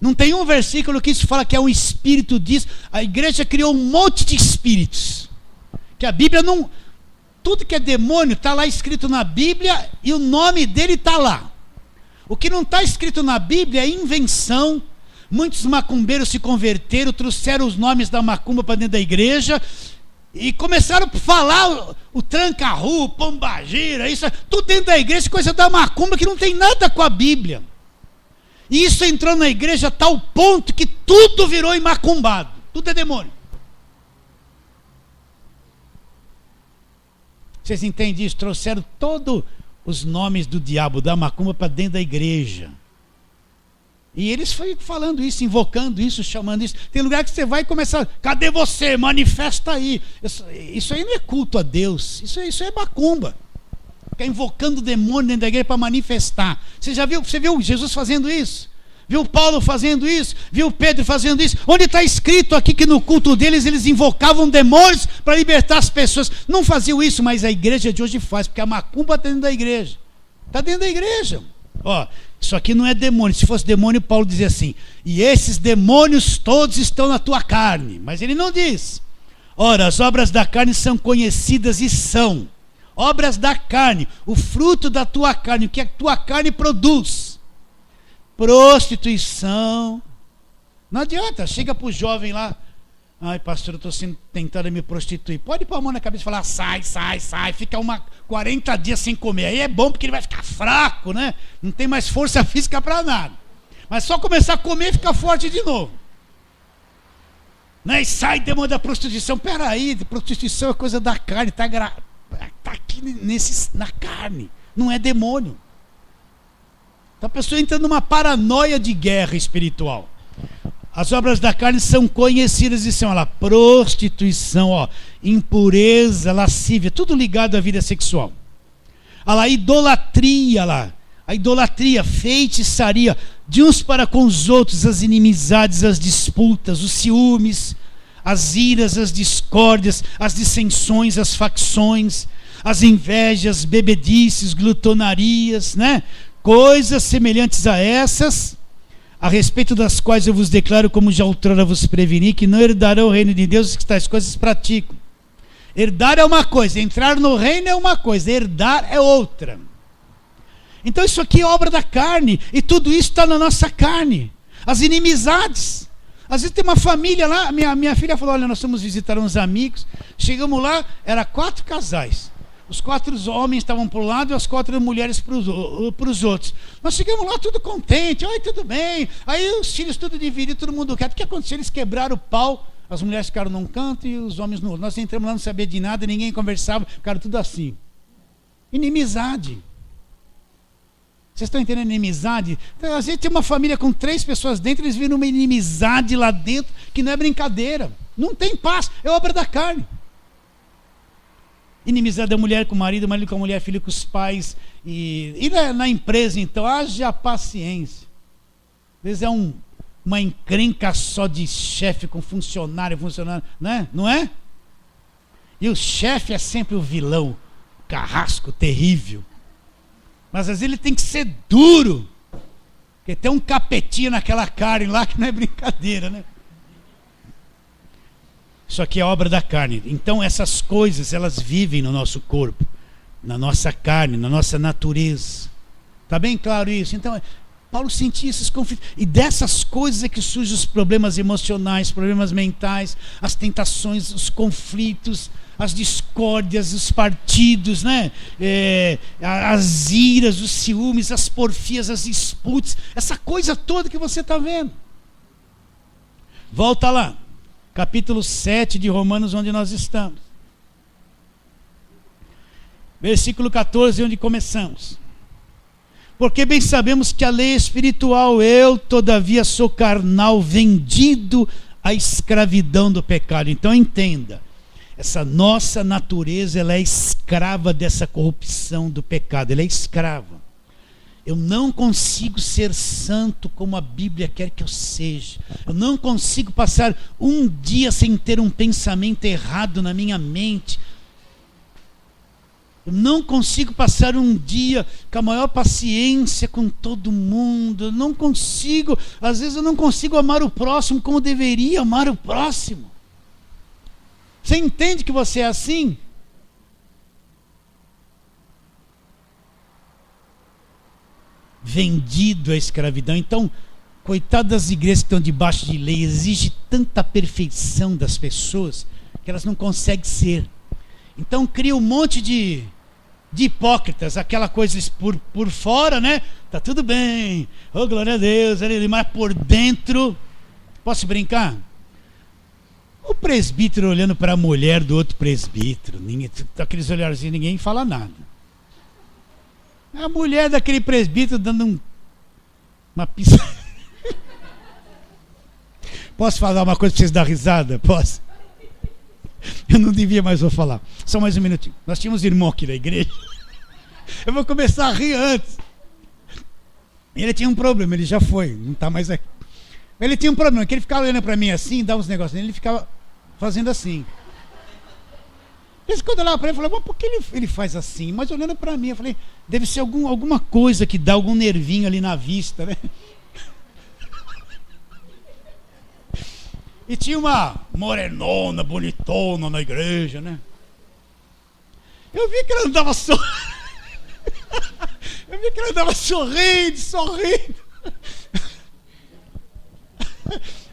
Não tem um versículo que isso fala que é um espírito disso. A igreja criou um monte de espíritos. Que a Bíblia não... Tudo que é demônio está lá escrito na Bíblia e o nome dele está lá. O que não está escrito na Bíblia é invenção. Muitos macumbeiros se converteram, trouxeram os nomes da macumba para dentro da igreja e começaram a falar o tranca-rua, pombagira, isso, tudo dentro da igreja, coisa da macumba que não tem nada com a Bíblia. E isso entrou na igreja a tal ponto que tudo virou macumbado, tudo é demônio. Vocês entendem isso? Trouxeram todos os nomes do diabo, da macumba, para dentro da igreja. E eles foram falando isso, invocando isso, chamando isso. Tem lugar que você vai e começa, cadê você? Manifesta aí. Isso aí não é culto a Deus, isso é macumba. Ficar invocando o demônio dentro da igreja para manifestar. Você viu Jesus fazendo isso? Viu Paulo fazendo isso? Viu Pedro fazendo isso? Onde está escrito aqui que no culto deles eles invocavam demônios para libertar as pessoas? Não faziam isso, mas a igreja de hoje faz, porque a macumba está dentro da igreja. Está dentro da igreja. Ó, isso aqui não é demônio. Se fosse demônio, Paulo dizia assim, e esses demônios todos estão na tua carne. Mas ele não diz. Ora, as obras da carne são conhecidas e são obras da carne, o fruto da tua carne, o que a tua carne produz. Prostituição. Não adianta, chega para o jovem lá, ai pastor, eu estou sendo tentado a me prostituir. Pode pôr a mão na cabeça e falar, sai, fica 40 dias sem comer. Aí é bom porque ele vai ficar fraco, né? Não tem mais força física para nada. Mas só começar a comer e ficar forte de novo. Né? E sai demônio da prostituição. Peraí, prostituição é coisa da carne, tá aqui na carne, não é demônio. Então a pessoa entra numa paranoia de guerra espiritual. As obras da carne são conhecidas e são, olha lá, prostituição, ó, impureza, lascívia, tudo ligado à vida sexual. Olha lá, idolatria lá, a idolatria, feitiçaria, de uns para com os outros, as inimizades, as disputas, os ciúmes, as iras, as discórdias, as dissensões, as facções, as invejas, bebedices, glutonarias, né? Coisas semelhantes a essas, a respeito das quais eu vos declaro, como já outrora vos preveni, que não herdarão o reino de Deus os que tais coisas praticam. Herdar é uma coisa, entrar no reino é uma coisa, herdar é outra. Então isso aqui é obra da carne, e tudo isso está na nossa carne. As inimizades. Às vezes tem uma família lá, minha filha falou, olha, nós fomos visitar uns amigos, chegamos lá, era 4 casais. Os 4 homens estavam para um lado e as 4 mulheres para os outros. Nós chegamos lá tudo contente, oi, tudo bem. Aí os filhos tudo dividido, todo mundo quieto. O que aconteceu? Eles quebraram o pau, as mulheres ficaram num canto e os homens no outro. Nós entramos lá, não sabia de nada, ninguém conversava, ficaram tudo assim. Inimizade. Vocês estão entendendo inimizade? Então, às vezes tem uma família com 3 pessoas dentro, eles viram uma inimizade lá dentro, que não é brincadeira. Não tem paz, é obra da carne. Inimizade da mulher com o marido com a mulher, filho com os pais. E na empresa, então, haja paciência. Às vezes é uma encrenca só de chefe com funcionário, né? Não é? E o chefe é sempre o vilão, carrasco, terrível. Mas às vezes ele tem que ser duro, porque tem um capetinho naquela carne lá que não é brincadeira, né? Isso aqui é obra da carne. Então essas coisas, elas vivem no nosso corpo, na nossa carne, na nossa natureza. Está bem claro isso? Então, Paulo sentia esses conflitos. E dessas coisas é que surgem os problemas emocionais, problemas mentais, as tentações, os conflitos, as discórdias, os partidos, né? As iras, os ciúmes, as porfias, as disputas, essa coisa toda que você está vendo. Volta lá. Capítulo 7 de Romanos, onde nós estamos. Versículo 14, onde começamos. Porque bem sabemos que a lei é espiritual, eu todavia sou carnal, vendido à escravidão do pecado. Então entenda, essa nossa natureza, ela é escrava dessa corrupção do pecado, ela é escrava. Eu não consigo ser santo como a Bíblia quer que eu seja. Eu não consigo passar um dia sem ter um pensamento errado na minha mente. Eu não consigo passar um dia com a maior paciência com todo mundo. Eu não consigo, às vezes eu não consigo amar o próximo como deveria amar o próximo. Você entende que você é assim? Vendido à escravidão. Então, coitado das igrejas que estão debaixo de lei, exige tanta perfeição das pessoas que elas não conseguem ser. Então cria um monte de hipócritas, aquela coisa por fora, né? Tá tudo bem, oh glória a Deus, mas por dentro, posso brincar? O presbítero olhando para a mulher do outro presbítero, aqueles olharzinhos, ninguém fala nada. A mulher daquele presbítero dando uma pista. Posso falar uma coisa para vocês dar risada? Posso? Eu não devia, mas vou falar. Só mais um minutinho. Nós tínhamos irmão aqui na igreja. Eu vou começar a rir antes. Ele tinha um problema, ele já foi, não está mais aqui. Ele tinha um problema, que ele ficava olhando para mim assim, dava uns negócios nele, ele ficava fazendo assim. Quando eu olhava para ele, eu falei, mas por que ele faz assim? Mas olhando para mim, eu falei, deve ser alguma coisa que dá algum nervinho ali na vista, né? E tinha uma morenona, bonitona na igreja, né? Eu vi que ela andava sorrindo.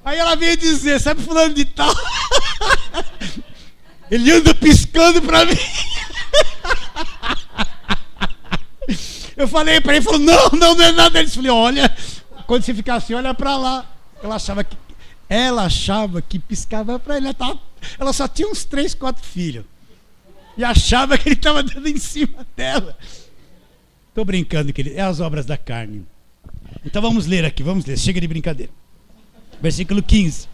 Aí ela veio dizer, sabe fulano de tal? Ele anda piscando pra mim. Eu falei pra ele, ele falou, não é nada. Ele falou, olha, quando você ficar assim, olha pra lá. Ela achava que piscava pra ele. Ela só tinha uns 3, 4 filhos. E achava que ele estava dando em cima dela. Estou brincando, querido. É as obras da carne. Então vamos ler aqui, chega de brincadeira. Versículo 15.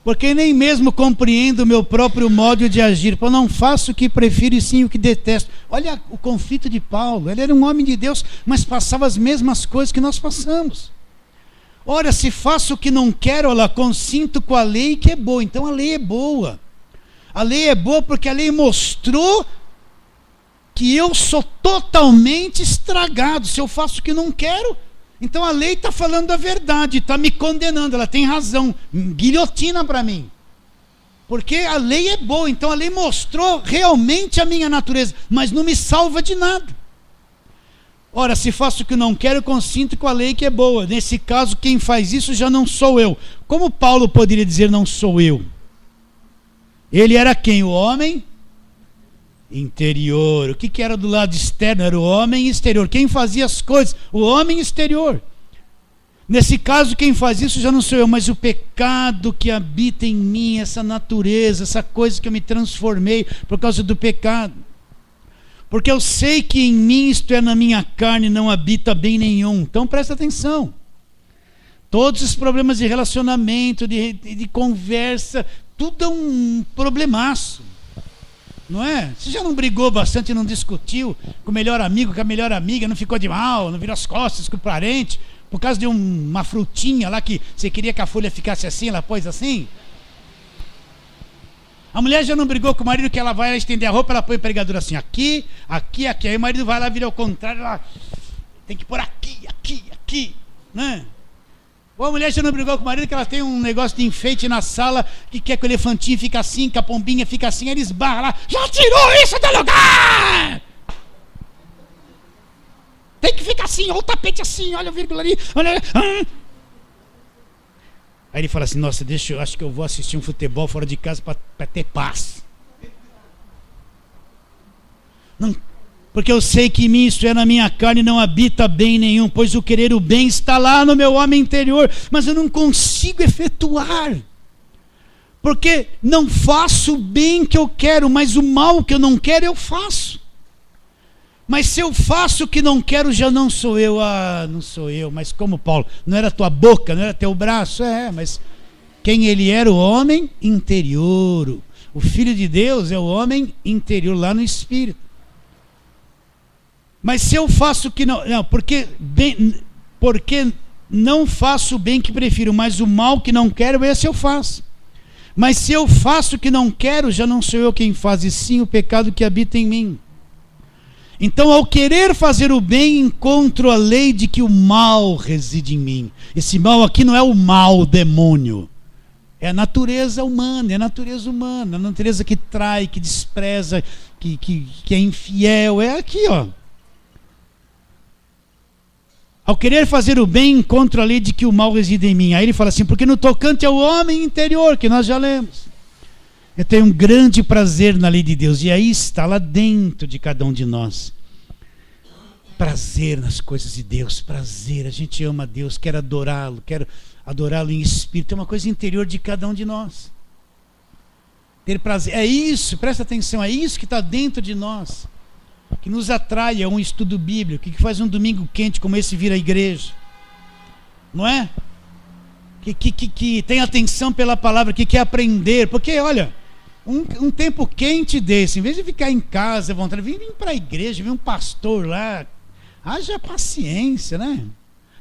Porque nem mesmo compreendo o meu próprio modo de agir. Eu não faço o que prefiro e sim o que detesto. Olha o conflito de Paulo. Ele era um homem de Deus, mas passava as mesmas coisas que nós passamos. Ora, se faço o que não quero, consinto com a lei que é boa. Então a lei é boa. A lei é boa porque a lei mostrou que eu sou totalmente estragado. Se eu faço o que não quero, então a lei está falando a verdade, está me condenando, ela tem razão, guilhotina para mim. Porque a lei é boa, então a lei mostrou realmente a minha natureza, mas não me salva de nada. Ora, se faço o que não quero, consinto com a lei que é boa. Nesse caso, quem faz isso já não sou eu. Como Paulo poderia dizer não sou eu? Ele era quem? O homem interior. O que era do lado externo? Era o homem exterior. Quem fazia as coisas? O homem exterior. Nesse caso, quem faz isso já não sou eu, mas o pecado que habita em mim, essa natureza, essa coisa que eu me transformei por causa do pecado. Porque eu sei que em mim, isto é, na minha carne, não habita bem nenhum. Então presta atenção. Todos os problemas de relacionamento, de conversa, tudo é um problemaço. Não é? Você já não brigou bastante, não discutiu com o melhor amigo, com a melhor amiga, não ficou de mal, não virou as costas com o parente, por causa de uma frutinha lá que você queria que a folha ficasse assim, ela pôs assim? A mulher já não brigou com o marido que ela vai estender a roupa, ela põe a pregadura assim, aqui, aqui, aqui. Aí o marido vai lá, vira ao contrário, ela tem que pôr aqui, aqui, aqui, né? Ou a mulher já não brigou com o marido que ela tem um negócio de enfeite na sala, que quer que o elefantinho fique assim, que a pombinha fica assim, aí ele esbarra lá, já tirou isso do lugar! Tem que ficar assim, olha o tapete assim, olha a vírgula ali, olha... Aí ele fala assim, nossa, deixa eu acho que eu vou assistir um futebol fora de casa para ter paz. Não, porque eu sei que em mim, isto é, na minha carne, não habita bem nenhum, pois o querer o bem está lá no meu homem interior, mas eu não consigo efetuar. Porque não faço o bem que eu quero, mas o mal que eu não quero eu faço. Mas se eu faço o que não quero, já não sou eu. Ah, não sou eu. Mas como, Paulo? Não era tua boca, não era teu braço? É, mas quem ele era? O homem interior. O Filho de Deus é o homem interior, lá no Espírito. Mas se eu faço o que não... Não, porque não faço o bem que prefiro, mas o mal que não quero, esse eu faço. Mas se eu faço o que não quero, já não sou eu quem faz, e sim o pecado que habita em mim. Então, ao querer fazer o bem, encontro a lei de que o mal reside em mim. Esse mal aqui não é o mal, o demônio. É a natureza humana, a natureza que trai, que despreza, que é infiel. É aqui, ó. Ao querer fazer o bem, encontro a lei de que o mal reside em mim. Aí ele fala assim, porque no tocante ao homem interior, que nós já lemos, eu tenho um grande prazer na lei de Deus. E aí está lá dentro de cada um de nós. Prazer nas coisas de Deus. Prazer. A gente ama a Deus. Quero adorá-lo em espírito. É uma coisa interior de cada um de nós. Ter prazer. É isso. Presta atenção. É isso que está dentro de nós. Que nos atrai a um estudo bíblico. Que faz um domingo quente como esse vir à igreja. Não é? Que tem atenção pela palavra. Que quer aprender. Porque, olha... Um tempo quente desse, em vez de ficar em casa, vontade, vem para a igreja, vem um pastor lá, haja paciência, né?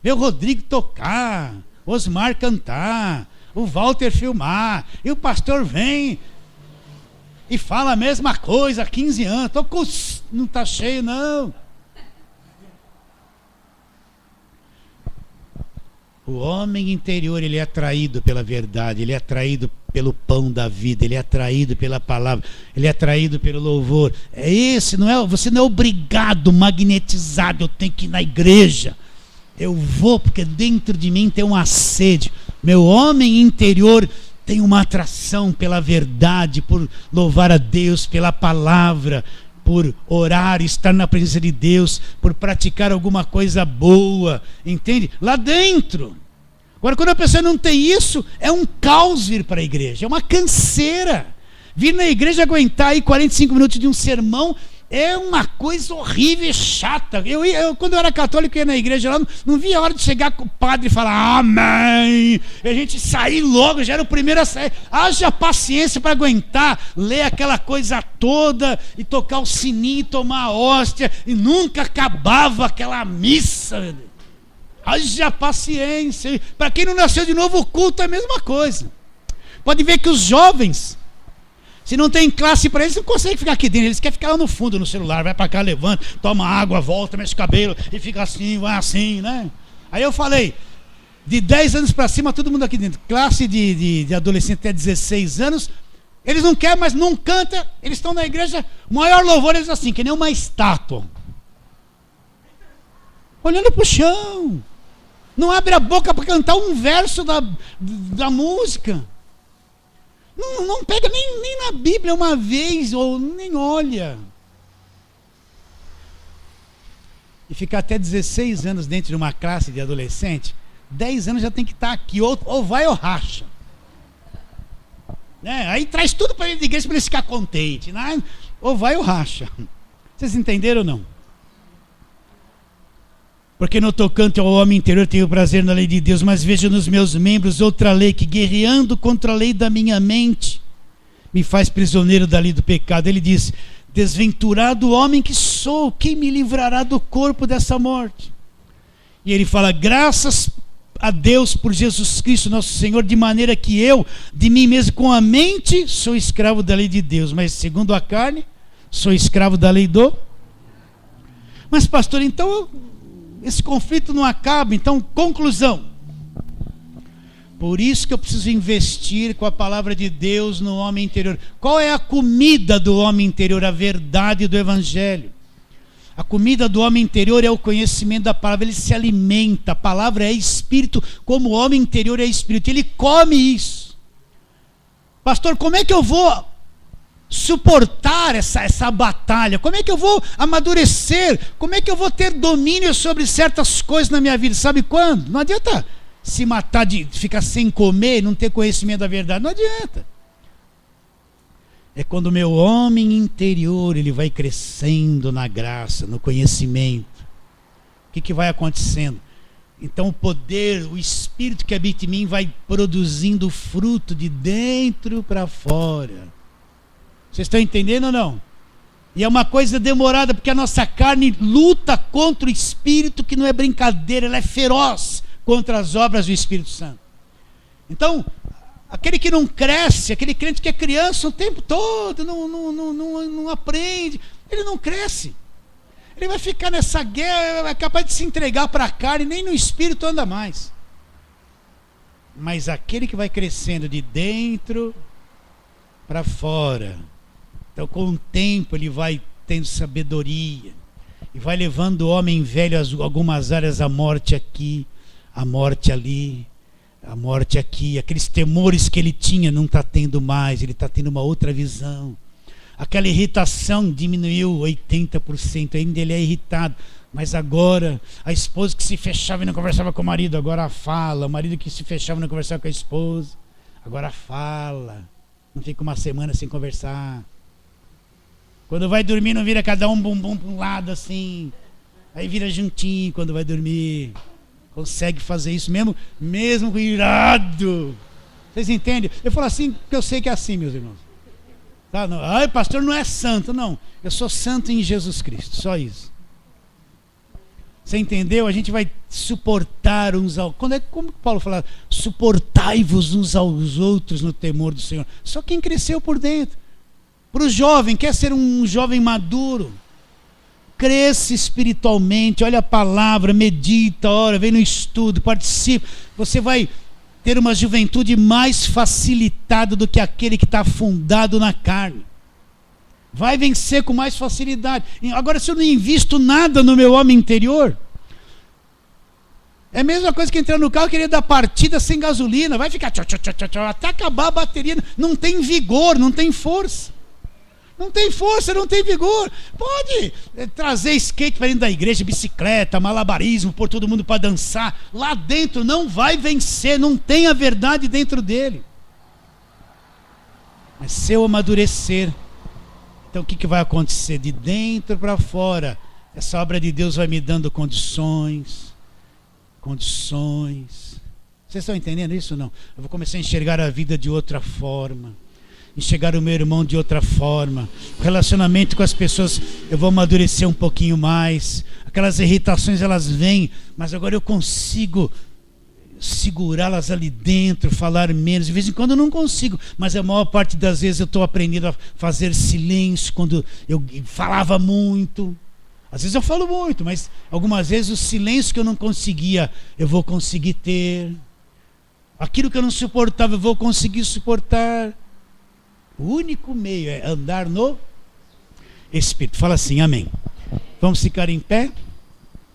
Vê o Rodrigo tocar, o Osmar cantar, o Walter filmar, e o pastor vem e fala a mesma coisa há 15 anos, não está cheio não. O homem interior, ele é atraído pela verdade, ele é atraído pelo pão da vida, ele é atraído pela palavra, ele é atraído pelo louvor. É esse, não é? Você não é obrigado, magnetizado, eu tenho que ir na igreja. Eu vou porque dentro de mim tem uma sede. Meu homem interior tem uma atração pela verdade, por louvar a Deus, pela palavra, por orar, estar na presença de Deus, por praticar alguma coisa boa, entende? Lá dentro. Agora, quando a pessoa não tem isso, é um caos vir para a igreja, é uma canseira. Vir na igreja aguentar aí 45 minutos de um sermão é uma coisa horrível e chata. Quando eu era católico, eu ia na igreja lá, não via a hora de chegar com o padre e falar amém, e a gente sair logo, já era o primeiro a sair. Haja paciência para aguentar, ler aquela coisa toda e tocar o sininho e tomar a hóstia, e nunca acabava aquela missa. Haja paciência. Para quem não nasceu de novo, o culto é a mesma coisa. Pode ver que os jovens, se não tem classe para eles, não conseguem ficar aqui dentro. Eles querem ficar lá no fundo, no celular. Vai para cá, levanta, toma água, volta, mexe o cabelo e fica assim, vai assim, né? Aí eu falei, de 10 anos para cima, todo mundo aqui dentro. Classe de adolescente até 16 anos, eles não querem, mas não cantam. Eles estão na igreja, o maior louvor, eles assim, que nem uma estátua. Olhando para o chão. Não abre a boca para cantar um verso da música. Não pega nem na Bíblia uma vez, ou nem olha. E ficar até 16 anos dentro de uma classe de adolescente, 10 anos já tem que estar aqui, ou vai ou racha. Né? Aí traz tudo para ele de igreja para ele ficar contente. Né? Ou vai ou racha. Vocês entenderam ou não? Porque no tocante ao homem interior tenho prazer na lei de Deus, mas vejo nos meus membros outra lei que, guerreando contra a lei da minha mente, me faz prisioneiro da lei do pecado. Ele diz: desventurado homem que sou, quem me livrará do corpo dessa morte? E ele fala: graças a Deus por Jesus Cristo nosso Senhor, de maneira que eu, de mim mesmo, com a mente, sou escravo da lei de Deus, mas segundo a carne, sou escravo da lei do... Mas pastor, então esse conflito não acaba. Então, conclusão: por isso que eu preciso investir com a palavra de Deus no homem interior. Qual é a comida do homem interior? A verdade do Evangelho. A comida do homem interior é o conhecimento da palavra. Ele se alimenta, a palavra é espírito, como o homem interior é espírito, ele come isso. Pastor, como é que eu vou suportar essa batalha? Como é que eu vou amadurecer? Como é que eu vou ter domínio sobre certas coisas na minha vida? Sabe quando? Não adianta se matar de ficar sem comer e não ter conhecimento da verdade. Não adianta. É quando o meu homem interior ele vai crescendo na graça, no conhecimento. O que vai acontecendo? Então o poder, o Espírito que habita em mim vai produzindo fruto de dentro para fora. Vocês estão entendendo ou não? E é uma coisa demorada, porque a nossa carne luta contra o Espírito, que não é brincadeira, ela é feroz contra as obras do Espírito Santo. Então, aquele que não cresce, aquele crente que é criança o tempo todo, não aprende, ele não cresce. Ele vai ficar nessa guerra, é capaz de se entregar para a carne, nem no Espírito anda mais. Mas aquele que vai crescendo de dentro para fora, então com o tempo ele vai tendo sabedoria, e vai levando o homem velho a algumas áreas, a morte aqui, a morte ali, a morte aqui. Aqueles temores que ele tinha não está tendo mais, ele está tendo uma outra visão. Aquela irritação diminuiu 80%, ainda ele é irritado, mas agora a esposa que se fechava e não conversava com o marido, agora fala. O marido que se fechava e não conversava com a esposa, agora fala. Não fica uma semana sem conversar. Quando vai dormir não vira cada um bumbum para um lado assim, aí vira juntinho quando vai dormir. Consegue fazer isso mesmo com irado. Vocês entendem? Eu falo assim porque eu sei que é assim, meus irmãos. Tá? Não, ai, pastor, não é santo. Não, eu sou santo em Jesus Cristo, só isso. Você entendeu? A gente vai suportar uns aos... Como Paulo fala? Suportai-vos uns aos outros no temor do Senhor. Só quem cresceu por dentro. Para o jovem, quer ser um jovem maduro, cresça espiritualmente, olha a palavra, medita, ora, vem no estudo, participa. Você vai ter uma juventude mais facilitada do que aquele que está afundado na carne. Vai vencer com mais facilidade. Agora, se eu não invisto nada no meu homem interior, é a mesma coisa que entrar no carro e querer dar partida sem gasolina. Vai ficar até acabar a bateria. Não tem vigor, não tem força. Não tem força, não tem vigor. Pode trazer skate para dentro da igreja, bicicleta, malabarismo, pôr todo mundo para dançar. Lá dentro não vai vencer, não tem a verdade dentro dele. Mas se eu amadurecer, então o que vai acontecer? De dentro para fora, essa obra de Deus vai me dando condições. Vocês estão entendendo isso ou não? Eu vou começar a enxergar a vida de outra forma, enxergar o meu irmão de outra forma, o relacionamento com as pessoas, eu vou amadurecer um pouquinho mais. Aquelas irritações elas vêm, mas agora eu consigo segurá-las ali dentro, falar menos. De vez em quando eu não consigo, mas a maior parte das vezes eu estou aprendendo a fazer silêncio. Quando eu falava muito, às vezes eu falo muito, mas algumas vezes o silêncio que eu não conseguia, eu vou conseguir ter. Aquilo que eu não suportava, eu vou conseguir suportar. O único meio é andar no Espírito. Fala assim, amém. Vamos ficar em pé?